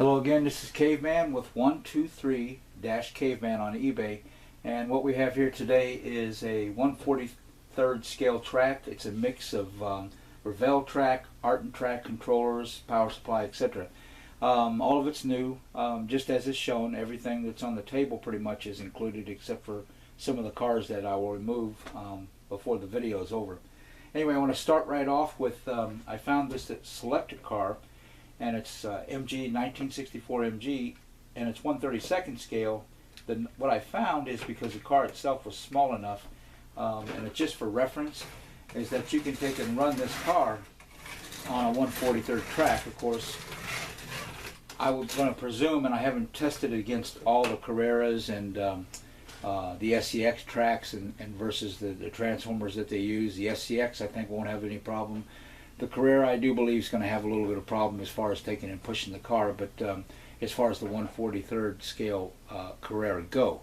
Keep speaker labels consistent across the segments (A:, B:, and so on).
A: Hello again, this is Caveman with 123-Caveman on eBay, and what we have here today is a 1/43 scale track. It's a mix of Revell track, Artin track controllers, power supply, etc. All of it's new, just as it's shown. Everything that's on the table pretty much is included except for some of the cars that I will remove before the video is over. Anyway, I want to start right off with, I found this selected car, and it's MG 1964 MG, and it's 1/32 scale. What I found is, because the car itself was small enough, and it's just for reference, is that you can take and run this car on a 1/43 track. Of course, I was going to presume, and I haven't tested it against all the Carreras and the SCX tracks and versus the transformers that they use. The SCX I think won't have any problem. The Carrera I do believe is going to have a little bit of problem as far as taking and pushing the car, but as far as the 1/43 scale Carrera go.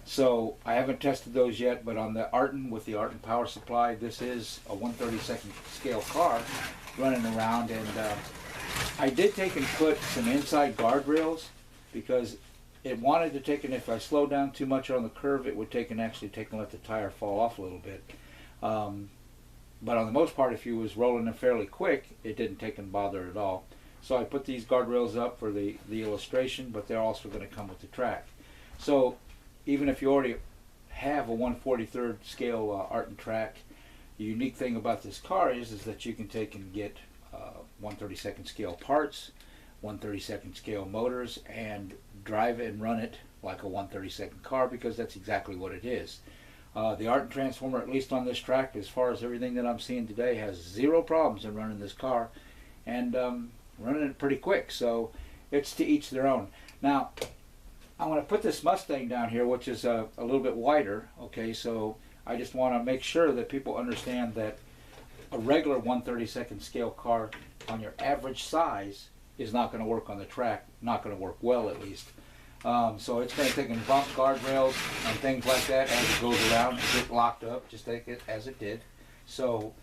A: So I haven't tested those yet, but on the Artin with the Artin power supply, this is a 1/32 scale car running around, and I did take and put some inside guardrails because it wanted to take, and if I slowed down too much on the curve, it would take and actually take and let the tire fall off a little bit. But on the most part, if you was rolling it fairly quick, it didn't take and bother at all. So I put these guardrails up for the illustration, but they're also going to come with the track. So even if you already have a 1/43 scale Artin track, the unique thing about this car is that you can take and get 1/32 scale parts, 1/32 scale motors, and drive and run it like a 1/32 car, because that's exactly what it is. The Artin transformer, at least on this track, as far as everything that I'm seeing today, has zero problems in running this car, and running it pretty quick. So it's to each their own. Now I'm going to put this Mustang down here, which is a little bit wider. Okay, so I just want to make sure that people understand that a regular 1/32 scale car on your average size is not going to work on the track, not going to work well at least. So it's going to take and bump guardrails and things like that as it goes around and get locked up, just take it as it did. So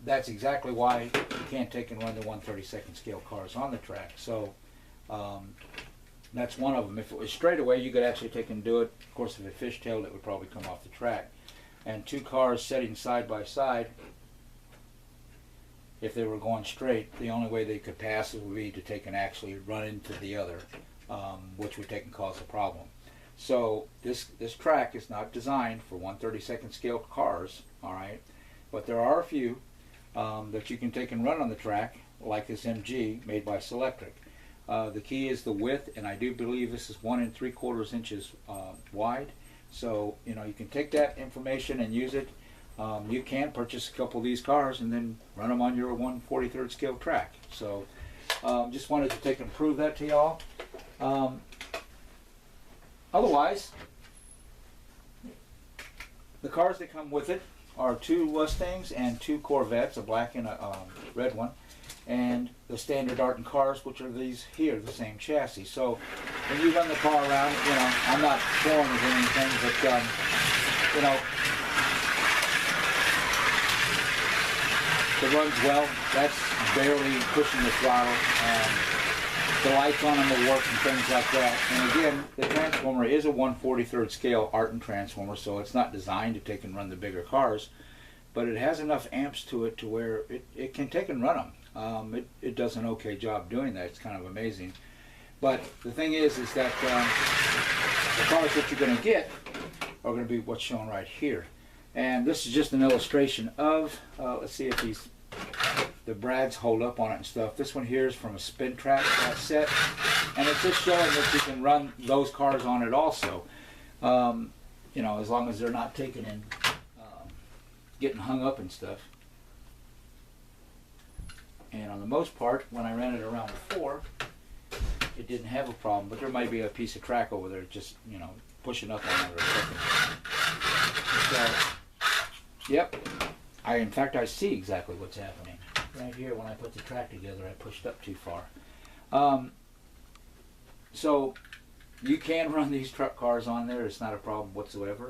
A: that's exactly why you can't take and run the 1/32 scale cars on the track. So that's one of them. If it was straight away, you could actually take and do it. Of course, if it fishtailed, it would probably come off the track. And two cars sitting side by side, if they were going straight, the only way they could pass it would be to take and actually run into the other, which would take and cause a problem. So this track is not designed for 1/32 scale cars, all right? But there are a few that you can take and run on the track, like this MG made by Selectric. The key is the width, and I do believe this is 1 3/4 inches wide. So you know, you can take that information and use it. You can purchase a couple of these cars and then run them on your 1/43 scale track. So just wanted to take and prove that to y'all. Otherwise, the cars that come with it are 2 Mustangs and 2 Corvettes, a black and a red one, and the standard Artin cars, which are these here, the same chassis. So when you run the car around, you know, I'm not showing it or anything, but you know, it runs well. That's barely pushing the throttle. The lights on them will work and things like that. And again, the transformer is a 1/43 scale Artin transformer, so it's not designed to take and run the bigger cars, but it has enough amps to it to where it can take and run them. It does an okay job doing that. It's kind of amazing. But the thing is that the cars that you're going to get are going to be what's shown right here. And this is just an illustration of, let's see if the brads hold up on it and stuff. This one here is from a spin track set, and it's just showing that you can run those cars on it also. You know, as long as they're not taking and getting hung up and stuff. And on the most part, when I ran it around before, it didn't have a problem, but there might be a piece of track over there just, you know, pushing up on it or something. So, yep, in fact I see exactly what's happening. Right here, when I put the track together, I pushed up too far. So you can run these truck cars on there. It's not a problem whatsoever.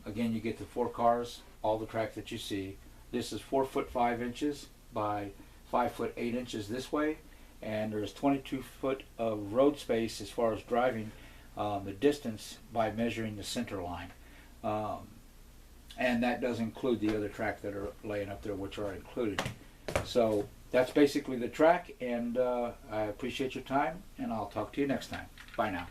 A: Again, you get the 4 cars, all the track that you see. This is 4 foot 5 inches by 5 foot 8 inches this way, and there's 22 foot of road space as far as driving the distance by measuring the center line. And that does include the other track that are laying up there, which are included. So that's basically the track, and I appreciate your time, and I'll talk to you next time. Bye now.